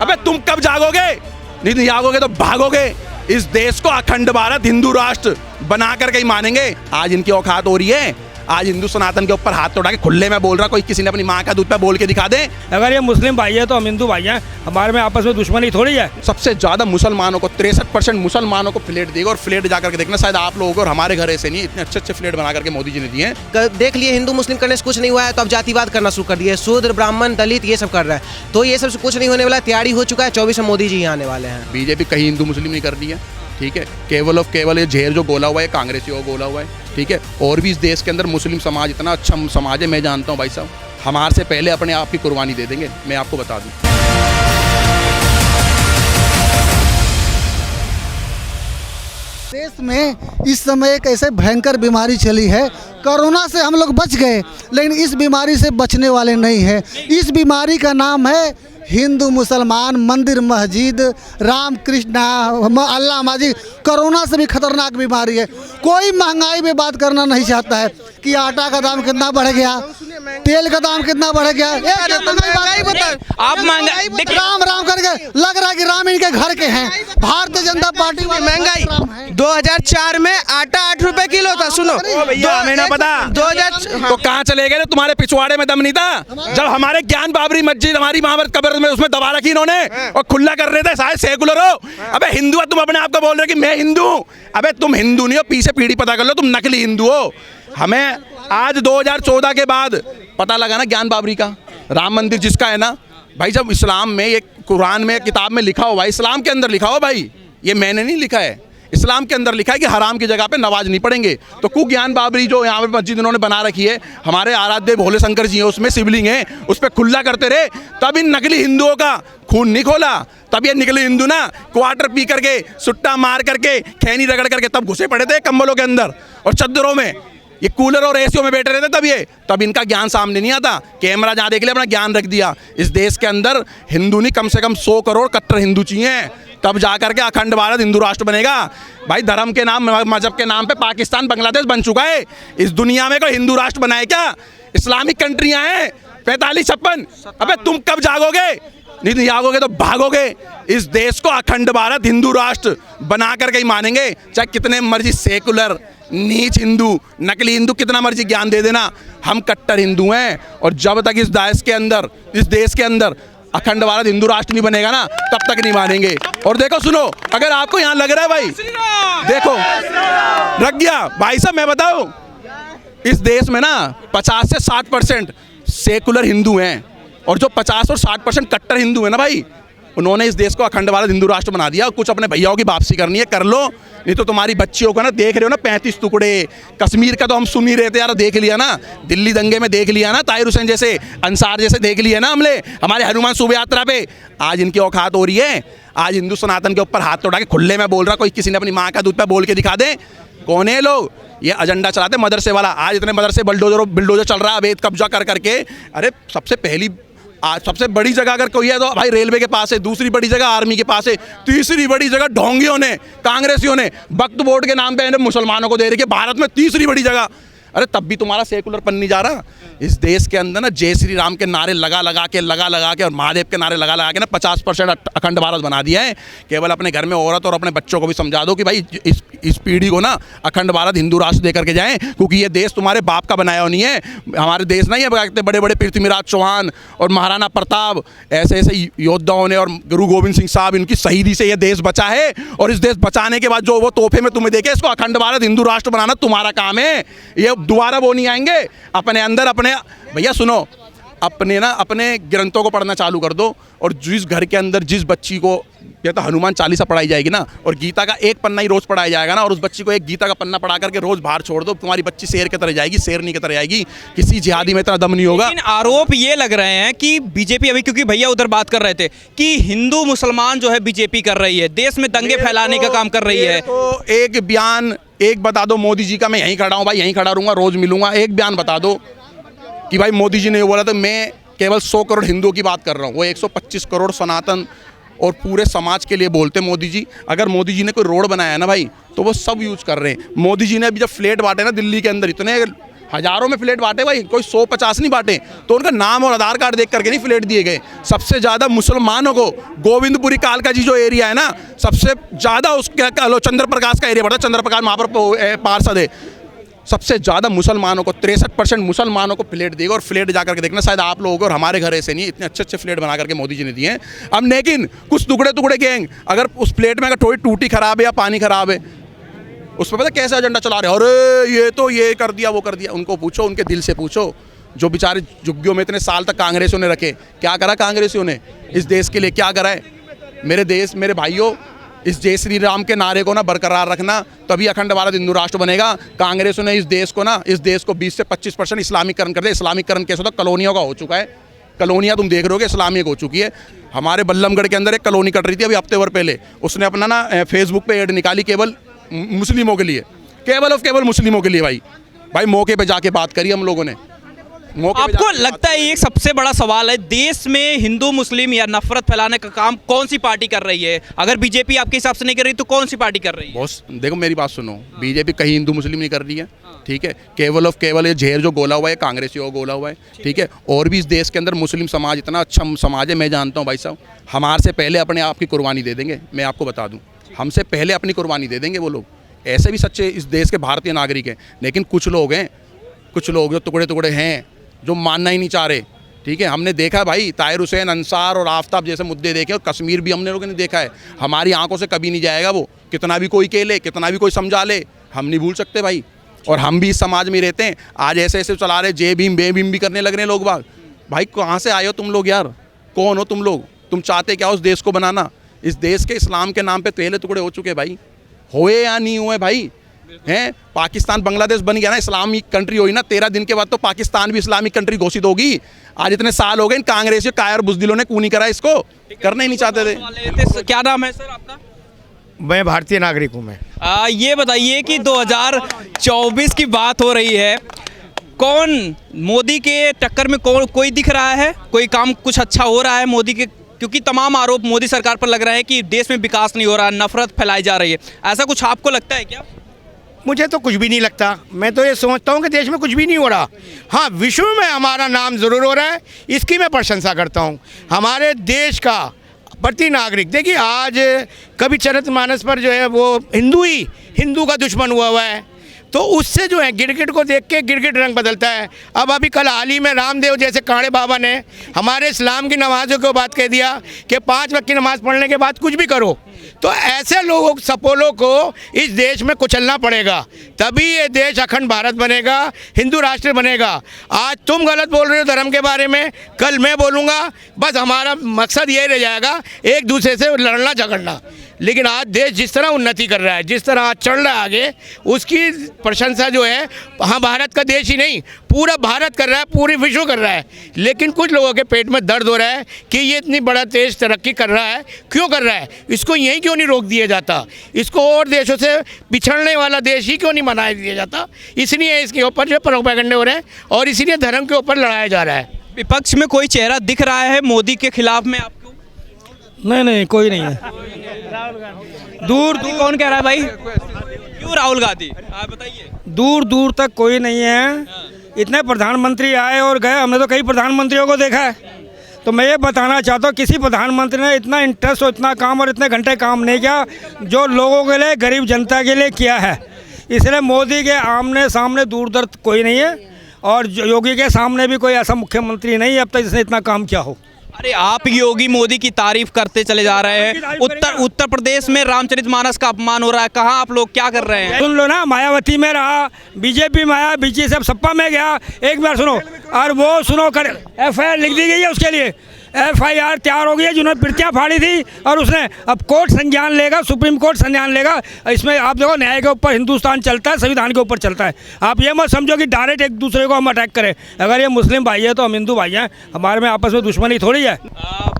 अबे तुम कब जागोगे? नहीं जागोगे तो भागोगे। इस देश को अखंड भारत हिंदू राष्ट्र बना करके ही मानेंगे। आज इनकी औकात हो रही है, आज हिंदू सनातन के ऊपर हाथ उठा के खुले में बोल रहा, कोई किसी ने अपनी माँ का दूध पे बोल के दिखा दे। अगर ये मुस्लिम भाई है तो हम हिंदू भाई हैं, हमारे में आपस में दुश्मनी थोड़ी है। सबसे ज्यादा मुसलमानों को 63% मुसलमानों को फ्लैट देगा, और फ्लैट जाकर के देखना शायद आप लोगों को और हमारे घर ऐसे नहीं, इतने अच्छे फ्लैट बना करके मोदी जी ने दिए हैं। देख लिए हिंदू मुस्लिम करने से कुछ नहीं हुआ है तो अब जातिवाद करना शुरू कर दिए, शूद्र ब्राह्मण दलित ये सब कर रहा है, तो ये सब कुछ नहीं होने वाला, तैयारी हो चुका है। 24 में मोदी जी आने वाले हैं। बीजेपी कहीं हिंदू मुस्लिम नहीं कर रही है, ठीक है। केवल और केवल ये झेर जो बोला हुआ है कांग्रेसियों को बोला हुआ है, ठीक है। और भी इस देश के अंदर मुस्लिम समाज इतना अच्छा समाज है, मैं जानता हूँ भाई साहब, हमारे से पहले अपने आप की कुर्बानी दे देंगे, मैं आपको बता दूँ। देश में इस समय एक ऐसे भयंकर बीमारी चली है, कोरोना से हम लोग बच गए, लेकिन इस बीमारी से बचने वाले नहीं है। इस बीमारी का नाम है हिंदू मुसलमान, मंदिर मस्जिद, राम कृष्ण अल्लाह माजी। कोरोना से भी खतरनाक बीमारी है। कोई महंगाई पे बात करना नहीं चाहता है कि आटा का दाम कितना बढ़ गया, तेल का दाम कितना बढ़ गया। आप महंगाई राम राम करके लग रहा है कि राम इनके घर के हैं। भारतीय जनता पार्टी में महंगाई 2004 में आटा 8 रुपए किलो था। सुनो भैया हमें ना पता 2000 तो कहाँ चले गए? तुम्हारे पिछवाड़े में दम नहीं था जब हमारे ज्ञान बाबरी मस्जिद हमारी महावर कब्र में उसमें दबा रखी इन्होंने और खुला कर रहे थे, शायद सेकुलर हो। अबे हिंदू है, तुम अपने आप को बोल रहे हो कि मैं हिंदू। अबे तुम हिंदू नहीं हो, पीछे पीढ़ी पता कर लो, तुम नकली हिंदू हो। हमें आज 2014 के बाद पता लगा ना, ज्ञान बाबरी का राम मंदिर जिसका है ना भाई, जब इस्लाम में ये कुरान में किताब में लिखा हो भाई, इस्लाम के अंदर लिखा हो भाई, ये मैंने नहीं लिखा है, इस्लाम के अंदर लिखा है कि हराम की जगह पे नमाज नहीं पढ़ेंगे। तो कु ज्ञान बाबरी जो यहाँ पे मस्जिद उन्होंने बना रखी है, हमारे आराध्य भोले शंकर जी हैं, उसमें शिवलिंग है, उस पर खुला करते रहे, तब इन नकली हिंदुओं का खून नहीं खोला। तब ये निकले हिंदू ना क्वार्टर पी करके, सुट्टा मार करके, खैनी रगड़ करके तब घुसे पड़े थे कंबलों के अंदर और चद्दरों में, ये कूलर और एसियों में बैठे रहते तब इनका ज्ञान सामने नहीं आता। कैमरा जहाँ देख लिया अपना ज्ञान रख दिया। इस देश के अंदर हिंदू नहीं, कम से कम 100 करोड़ कट्टर हिंदू चाहिए, तब जा करके अखंड भारत हिंदू राष्ट्र बनेगा। भाई धर्म के नाम, मजहब के नाम पे पाकिस्तान बांग्लादेश बन चुका है। इस दुनिया में कोई हिंदू राष्ट्र बनाए क्या? इस्लामिक कंट्रियां हैं 45-56। अबे तुम कब जागोगे? नहीं जागोगे तो भागोगे। इस देश को अखंड भारत हिंदू राष्ट्र बना करके ही मानेंगे, चाहे कितने मर्जी सेकुलर नीच हिंदू, नकली हिंदू कितना मर्जी ज्ञान दे देना, हम कट्टर हिंदू हैं। और जब तक इस देश के अंदर अखंड भारत हिंदू राष्ट्र नहीं बनेगा ना, तब तक नहीं मानेंगे। और देखो सुनो, अगर आपको यहाँ लग रहा है भाई, देखो रख गया भाई साहब, मैं बताऊं, इस देश में ना 50 से 60% सेकुलर हिंदू हैं, और जो 50 और 60% कट्टर हिंदू है ना भाई, उन्होंने इस देश को अखंड भारत हिंदू राष्ट्र बना दिया। कुछ अपने भैयाओं की वापसी करनी है, कर लो, नहीं तो तुम्हारी बच्चियों को ना देख रहे हो ना 35 टुकड़े। कश्मीर का तो हम सुन ही रहे थे यार, देख लिया ना, दिल्ली दंगे में देख लिया ना, ताहिर हुसैन जैसे, अंसार जैसे देख लिया ना हमले, हमारे हनुमान शोभा यात्रा पे। आज इनकी औकात हो रही है, आज हिंदू सनातन के ऊपर हाथ उठा के खुले में बोल रहा, कोई किसी ने अपनी माँ का दूध पे बोल के दिखा दे। कौन है लोग? ये एजेंडा चलाते मदरसे वाला। आज इतने मदरसे बिल्डोजर चल रहा है अवैध कब्जा कर करके। अरे आज सबसे बड़ी जगह अगर कोई है तो भाई रेलवे के पास है, दूसरी बड़ी जगह आर्मी के पास है, तीसरी बड़ी जगह ढोंगियों ने, कांग्रेसियों ने वक्फ बोर्ड के नाम पे मुसलमानों को दे रही है भारत में तीसरी बड़ी जगह। अरे तब भी तुम्हारा सेकुलर पन नहीं जा रहा। इस देश के अंदर ना जय श्री राम के नारे लगा लगा के और महादेव के नारे लगा के ना 50% अखंड भारत बना दिया है। केवल अपने घर में औरत और अपने बच्चों को भी समझा दो कि भाई इस पीढ़ी को ना अखंड भारत हिंदू राष्ट्र दे करके जाएं, क्योंकि ये देश तुम्हारे बाप का बनाया नहीं है, हमारे देश नहीं है। बड़े बड़े पृथ्वीराज चौहान और महाराणा प्रताप ऐसे योद्धाओं ने, और गुरु गोविंद सिंह साहब, इनकी शहीदी से ये देश बचा है। और इस देश बचाने के बाद जो वो तोहफे में तुम्हें देखे, इसको अखंड भारत हिंदू राष्ट्र बनाना तुम्हारा काम है। ये दोबारा वो नहीं आएंगे। अपने अंदर अपने भैया सुनो, अपने ग्रंथों को पढ़ना चालू कर दो, और जिस घर के अंदर जिस बच्ची को या तो हनुमान चालीसा पढ़ाई जाएगी ना, और गीता का एक पन्ना ही रोज पढ़ाया जाएगा ना, और उस बच्ची को एक गीता का पन्ना पढ़ा करके रोज बाहर छोड़ दो, तुम्हारी बच्ची शेर की तरह जाएगी, शेरनी की तरह जाएगी। किसी जिहादी में इतना दम नहीं होगा। लेकिन आरोप ये लग रहे हैं कि बीजेपी अभी, क्योंकि भैया उधर बात कर रहे थे कि हिंदू मुसलमान जो है बीजेपी कर रही है, देश में दंगे फैलाने का काम कर रही है। तो एक बयान एक बता दो मोदी जी का, मैं यहीं खड़ा हूँ भाई, यहीं खड़ा रहूँगा, रोज मिलूंगा। एक बयान बता दो कि भाई मोदी जी ने बोला था मैं केवल 100 करोड़ हिंदुओं की बात कर रहा हूँ, वो 125 करोड़ सनातन और पूरे समाज के लिए बोलते मोदी जी। अगर मोदी जी ने कोई रोड बनाया है ना भाई, तो वो सब यूज़ कर रहे हैं। मोदी जी ने अभी जब फ्लैट बांटे ना दिल्ली के अंदर, इतने हजारों में फ्लैट बांटे भाई, कोई 100-50 नहीं बांटे। तो उनका नाम और आधार कार्ड देख करके नहीं फ्लैट दिए गए। सबसे ज़्यादा मुसलमानों को गोविंदपुरी कालका जी जो एरिया है ना, सबसे ज़्यादा उसका चंद्र प्रकाश का एरिया पड़ता है। चंद्र प्रकाश वहाँ पर पार्षद है। सबसे ज़्यादा मुसलमानों को 63% मुसलमानों को फ्लैट देगा। और फ्लैट जा करके देखना, शायद आप लोगों को और हमारे घर ऐसे नहीं, इतने अच्छे अच्छे फ्लैट बना करके मोदी जी ने दिए हैं। अब लेकिन कुछ टुकड़े गैंग अगर उस फ्लैट में अगर थोड़ी टूटी खराब है या पानी खराब है, उस पर पता कैसे एजेंडा चला रहे हैं, अरे ये तो ये कर दिया वो कर दिया। उनको पूछो, उनके दिल से पूछो, जो बेचारे झुग्गियों में इतने साल तक कांग्रेसियों ने रखे, क्या करा कांग्रेसियों ने इस देश के लिए, क्या करा है? मेरे भाइयों, इस जय श्री राम के नारे को ना बरकरार रखना, तभी अखंड भारत हिंदू राष्ट्र बनेगा। कांग्रेसों ने इस देश को 20 से 25% इस्लामीकरण कर दिया। इस्लामीकरण कैसे होता? कॉलोनियों का हो चुका है। कॉलोनियाँ तुम देख रहे हो कि इस्लामिक हो चुकी है। हमारे बल्लमगढ़ के अंदर एक कॉलोनी कट रही थी अभी हफ्ते भर पहले, उसने अपना ना फेसबुक पे ऐड निकाली केवल मुस्लिमों के लिए, केवल मुस्लिमों के लिए। भाई मौके पे जाके बात करी हम लोगों ने। आपको लगता है ये सबसे बड़ा सवाल है, देश में हिंदू मुस्लिम या नफरत फैलाने का काम कौन सी पार्टी कर रही है? अगर बीजेपी आपके हिसाब से नहीं कर रही तो कौन सी पार्टी कर रही है? बॉस देखो मेरी बात सुनो, बीजेपी कहीं हिंदू मुस्लिम नहीं कर रही है, ठीक है। केवल ये झेर जो गोला हुआ है कांग्रेसियों को गोला हुआ है, ठीक है। और भी इस देश के अंदर मुस्लिम समाज इतना अच्छा समाज है, मैं जानता हूँ भाई साहब, हमारे से पहले अपने आप की कुर्बानी दे देंगे। मैं आपको बता दूँ, हमसे पहले अपनी कुर्बानी दे देंगे वो लोग। ऐसे भी सच्चे इस देश के भारतीय नागरिक हैं, लेकिन कुछ लोग जो टुकड़े हैं, जो मानना ही नहीं चाह रहे, ठीक है। हमने देखा भाई, ताहिर हुसैन अंसार और आफ्ताब जैसे मुद्दे देखे, और कश्मीर भी हमने लोगों ने देखा है। हमारी आंखों से कभी नहीं जाएगा वो, कितना भी कोई कह ले, कितना भी कोई समझा ले, हम नहीं भूल सकते भाई। और हम भी इस समाज में रहते हैं। आज ऐसे चला रहे, जय भीम बे भीम भी करने लग रहे हैं लोग बाग। भाई कहाँ से आए हो तुम लोग यार? कौन हो तुम लोग? तुम चाहते क्या उस देश को बनाना? इस देश के इस्लाम के नाम पे तेले टुकड़े हो चुके भाई, हुए या नहीं हुए भाई हैं? पाकिस्तान बांग्लादेश बन गया ना, इस्लामिक कंट्री हुई ना, 13 दिन के बाद तो पाकिस्तान भी इस्लामिक कंट्री घोषित होगी। आज इतने साल हो गए इन कांग्रेसियों कायर बुजदिलों ने क्यों नहीं करा इसको? करना ही नहीं चाहते थे। क्या नाम है सर आपका? मैं भारतीय नागरिक हूँ। मैं ये बताइए कि 2024 की बात हो रही है, कौन मोदी के टक्कर में कोई दिख रहा है? कोई काम कुछ अच्छा हो रहा है मोदी के? क्योंकि तमाम आरोप मोदी सरकार पर लग रहे हैं कि देश में विकास नहीं हो रहा, नफरत फैलाई जा रही है। ऐसा कुछ आपको लगता है क्या? मुझे तो कुछ भी नहीं लगता। मैं तो ये समझता हूँ कि देश में कुछ भी नहीं हो रहा। हाँ, विश्व में हमारा नाम ज़रूर हो रहा है, इसकी मैं प्रशंसा करता हूँ। हमारे देश का प्रति नागरिक देखिए, आज कभी चरितमानस पर जो है वो हिंदू का दुश्मन हुआ है, तो उससे जो है गिरगिट को देख के गिरगिट रंग बदलता है। अब अभी कल हाल ही में रामदेव जैसे कांड़े बाबा ने हमारे इस्लाम की नमाज़ों को बात कह दिया कि 5 वक्त की नमाज़ पढ़ने के बाद कुछ भी करो। तो ऐसे लोगों सपोलों को इस देश में कुचलना पड़ेगा, तभी ये देश अखंड भारत बनेगा, हिंदू राष्ट्र बनेगा। आज तुम गलत बोल रहे हो धर्म के बारे में, कल मैं बोलूँगा, बस हमारा मकसद ये रह जाएगा एक दूसरे से लड़ना झगड़ना। लेकिन आज देश जिस तरह उन्नति कर रहा है, जिस तरह आज चल रहा है आगे, उसकी प्रशंसा जो है, हाँ भारत का देश ही नहीं पूरा भारत कर रहा है, पूरी विश्व कर रहा है। लेकिन कुछ लोगों के पेट में दर्द हो रहा है कि ये इतनी बड़ा देश तरक्की कर रहा है, क्यों कर रहा है? इसको यहीं क्यों नहीं रोक दिया जाता? इसको और देशों से पिछड़ने वाला देश ही क्यों नहीं बनाया दिया जाता? इसलिए इसके ऊपर जो प्रोपेगेंडे हो रहे हैं और इसीलिए धर्म के ऊपर लड़ाया जा रहा है। विपक्ष में कोई चेहरा दिख रहा है मोदी के खिलाफ में आपको? नहीं, कोई नहीं है। दूर कौन कह रहा है भाई? क्यों राहुल गांधी? आप बताइए। दूर तक कोई नहीं है। इतने प्रधानमंत्री आए और गए, हमने तो कई प्रधानमंत्रियों को देखा है। तो मैं ये बताना चाहता हूँ, किसी प्रधानमंत्री ने इतना इंटरेस्ट और इतना काम और इतने घंटे काम नहीं किया जो लोगों के लिए, गरीब जनता के लिए किया है। इसलिए मोदी के आमने सामने दूरदर्श कोई नहीं है, और योगी के सामने भी कोई ऐसा मुख्यमंत्री नहीं है अब तक जिसने इतना काम किया हो। अरे आप योगी मोदी की तारीफ करते चले जा रहे हैं। उत्तर प्रदेश में रामचरितमानस का अपमान हो रहा है, कहाँ आप लोग क्या कर रहे हैं? सुन लो ना, मायावती में रहा, बीजेपी में आया, बीजेपी से सपा में गया, एक बार सुनो। और वो सुनो कर FIR लिख दी गई है, उसके लिए FIR तैयार हो गई है, जिन्होंने पिर्चियाँ फाड़ी थी, और उसने अब कोर्ट संज्ञान लेगा, सुप्रीम कोर्ट संज्ञान लेगा। इसमें आप देखो, न्याय के ऊपर हिंदुस्तान चलता है, संविधान के ऊपर चलता है। आप ये मत समझो कि डायरेक्ट एक दूसरे को हम अटैक करें। अगर ये मुस्लिम भाई है तो हम हिंदू भाई हैं, हमारे में आपस में दुश्मनी थोड़ी है।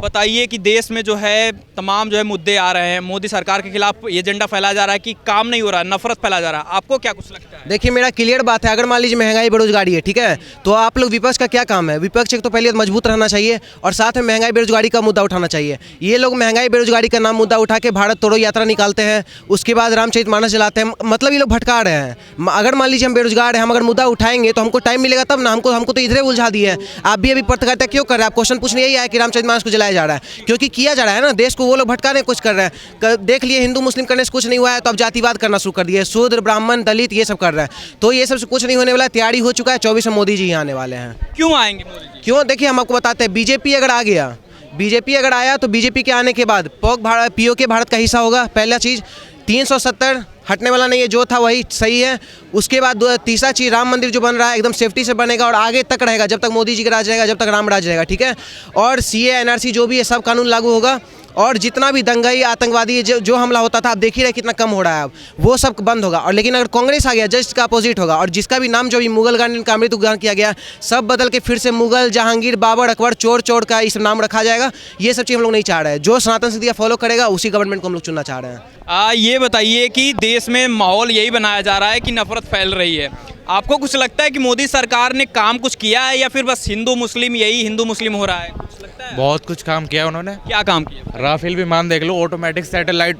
बताइए कि देश में जो है तमाम जो है मुद्दे आ रहे हैं, मोदी सरकार के खिलाफ एजेंडा फैलाया जा रहा है कि काम नहीं हो रहा, नफरत फैलाया जा रहा है, आपको क्या कुछ लगता है? देखिए, मेरा क्लियर बात है, अगर मान लीजिए महंगाई बेरोजगारी है, ठीक है, तो आप लोग विपक्ष का क्या काम है? विपक्ष एक तो पहले मजबूत रहना चाहिए, और साथ में में महंगाई बेरोजगारी का मुद्दा उठाना चाहिए। ये लोग महंगाई बेरोजगारी का नाम मुद्दा उठा के भारत तोड़ो यात्रा निकालते हैं, उसके बाद रामचरितमानस चलाते हैं। मतलब ये लोग भटका रहे हैं। अगर मान लीजिए हम बेरोजगार हैं, हम अगर मुद्दा उठाएंगे तो हमको टाइम मिलेगा तब ना। हमको तो इधर उलझा दिए हैं। आप भी अभी पत्रकारिता क्यों कर रहे हैं? आप क्वेश्चन पूछने यही आया कि रामचरितमानस को जलाया जा रहा है, क्योंकि किया जा रहा है ना, देश को वो लोग भटकाने की कोशिश कर रहे हैं। देख लिए हिंदू मुस्लिम करने से कुछ नहीं हुआ है तो अब जातिवाद करना शुरू कर दिए, शूद्र ब्राह्मण दलित ये सब कर रहे हैं। तो ये सब से कुछ नहीं होने वाला है, तैयारी हो चुका है। 24 में मोदी जी यहाँ आने वाले हैं। क्यों आएंगे मोदी जी? क्यों? देखिए हम आपको बताते हैं, बीजेपी अगर आ गया, बीजेपी अगर आया तो बीजेपी के आने के बाद पीओके भारत का हिस्सा होगा। पहला चीज़ 370 हटने वाला नहीं है, जो था वही सही है। उसके बाद तीसरा चीज़, राम मंदिर जो बन रहा है एकदम सेफ्टी से बनेगा और आगे तक रहेगा, जब तक मोदी जी का राज रहेगा, जब तक राम राज रहेगा, ठीक है। और सीए एनआरसी जो भी है सब कानून लागू होगा। और जितना भी दंगाई आतंकवादी जो हमला होता था, आप देख ही रहे कितना कम हो रहा है अब, वो सब बंद होगा। और लेकिन अगर कांग्रेस आ गया, जस्ट का अपोजिट होगा। और जिसका भी नाम जो भी मुगल गार्डन का अमृत उद्यान किया गया, सब बदल के फिर से मुगल, जहांगीर, बाबर, अकबर, चोर का इस नाम रखा जाएगा। ये सब चीज़ हम लोग नहीं चाह रहे हैं। जो सनातन संस्कृति फॉलो करेगा उसी गवर्नमेंट को हम लोग चुनना चाह रहे हैं। ये बताइए कि देश में माहौल यही बनाया जा रहा है कि नफरत फैल रही है। आपको कुछ लगता है कि मोदी सरकार ने काम कुछ किया है या फिर बस हिंदू मुस्लिम यही हिंदू मुस्लिम हो रहा है? कुछ लगता है? बहुत कुछ काम किया उन्होंने। क्या काम किया? राफेल विमान देख लो, ऑटोमेटिक सैटेलाइट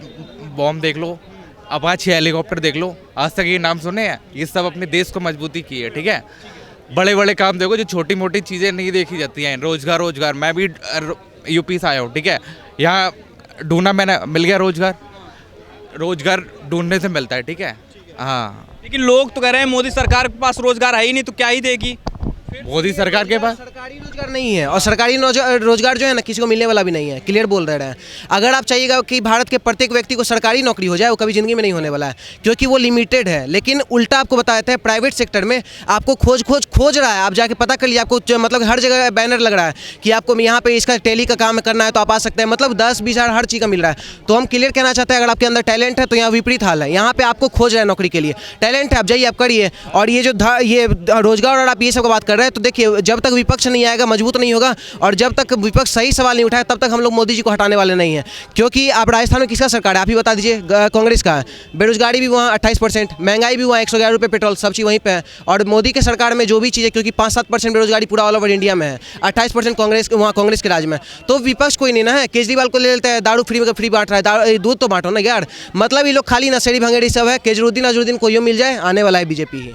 बॉम्ब देख लो, अपाचे हेलीकॉप्टर देख लो, आज तक ये नाम सुने हैं। ये सब अपने देश को मजबूती की है, ठीक है। बड़े बड़े काम देखो, जो छोटी मोटी चीज़ें नहीं देखी जाती हैं। रोजगार मैं भी यूपी से आया हूँ, ठीक है। यहाँ ढूंढना मैंने, मिल गया रोजगार ढूंढने से मिलता है, ठीक है। हाँ, लेकिन लोग तो कह रहे हैं मोदी सरकार के पास रोजगार है ही नहीं तो क्या ही देगी। मोदी सरकार के पास सरकारी रोजगार नहीं है, और सरकारी रोजगार जो है ना किसी को मिलने वाला भी नहीं है। क्लियर बोल रहे हैं। अगर आप चाहिएगा कि भारत के प्रत्येक व्यक्ति को सरकारी नौकरी हो जाए, वो कभी ज़िंदगी में नहीं होने वाला है, क्योंकि वो लिमिटेड है। लेकिन उल्टा आपको बता देते हैं, प्राइवेट सेक्टर में आपको खोज रहा है। आप जाके पता कर लिए, आपको मतलब हर जगह बैनर लग रहा है कि आपको यहाँ पे इसका टेली का काम करना है तो आप आ सकते हैं। मतलब 10-20 हज़ार हर चीज़ का मिल रहा है। तो हम क्लियर कहना चाहते हैं, अगर आपके अंदर टैलेंट है तो यहाँ विपरीत हाल है। यहाँ पे आपको खोज रहा है नौकरी के लिए, टैलेंट है, आप जाइए, आप करिए। और ये जो ये रोजगार और आप ये सब बात कर रहे हैं, तो देखिए जब तक विपक्ष नहीं आएगा, मजबूत नहीं होगा, और जब तक विपक्ष सही सवाल नहीं उठाए, तब तक हम लोग मोदी जी को हटाने वाले नहीं हैं। क्योंकि आप राजस्थान में किसका सरकार है, आप ही बता दीजिए। कांग्रेस का है। बेरोजगारी भी वहाँ 28%, महंगाई भी वहाँ 111 रुपये पेट्रोल, सब चीज़ वहीं पे है। और मोदी के सरकार में जो भी चीज़ें, क्योंकि 5-7% बेरोजगारी पूरा ऑल ओवर इंडिया में है, 28% कांग्रेस के राज में। तो विपक्ष कोई नहीं ना है। केजरीवाल को ले लेते हैं, दारू फ्री बांट रहा है, दूध तो बांटो ना यार। मतलब ये लोग खाली नशेड़ी भंगेड़ी सब है। केजरीवाल अजरुद्दीन कोई मिल जाए, आने वाला है बीजेपी ही।